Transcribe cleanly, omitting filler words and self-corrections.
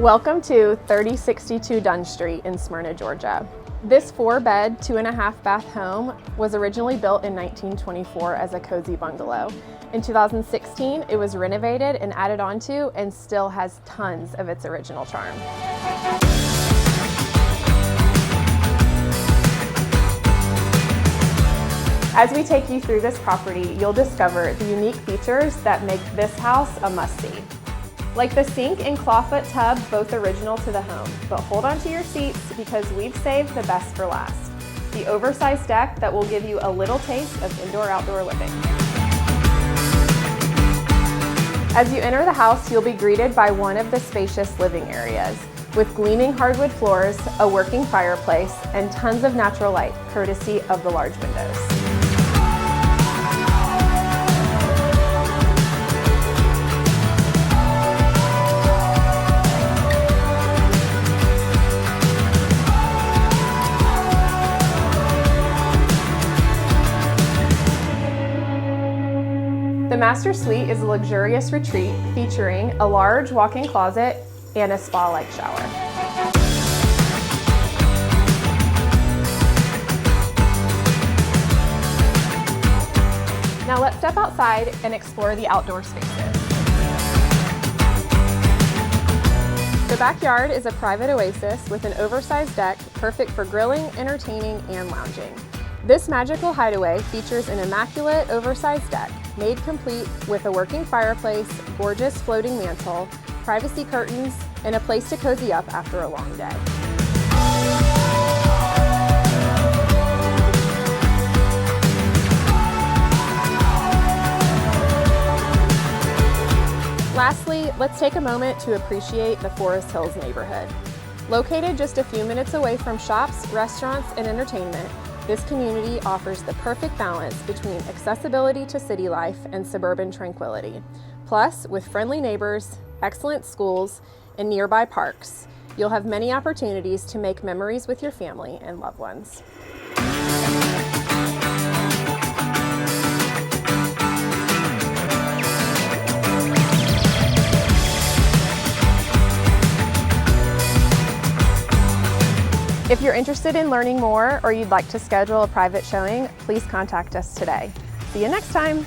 Welcome to 3062 Dunn Street in Smyrna, Georgia. This 4-bed, 2.5-bath home was originally built in 1924 as a cozy bungalow. In 2016, it was renovated and added onto and still has tons of its original charm. As we take you through this property, you'll discover the unique features that make this house a must-see. Like the sink and clawfoot tub, both original to the home, but hold on to your seats because we've saved the best for last. The oversized deck that will give you a little taste of indoor-outdoor living. As you enter the house, you'll be greeted by one of the spacious living areas with gleaming hardwood floors, a working fireplace, and tons of natural light, courtesy of the large windows. The master suite is a luxurious retreat featuring a large walk-in closet and a spa-like shower. Now let's step outside and explore the outdoor spaces. The backyard is a private oasis with an oversized deck perfect for grilling, entertaining, and lounging. This magical hideaway features an immaculate oversized deck made complete with a working fireplace, gorgeous floating mantle, privacy curtains, and a place to cozy up after a long day. Lastly, let's take a moment to appreciate the Forest Hills neighborhood. Located just a few minutes away from shops, restaurants, and entertainment, this community offers the perfect balance between accessibility to city life and suburban tranquility. Plus, with friendly neighbors, excellent schools, and nearby parks, you'll have many opportunities to make memories with your family and loved ones. If you're interested in learning more or you'd like to schedule a private showing, please contact us today. See you next time.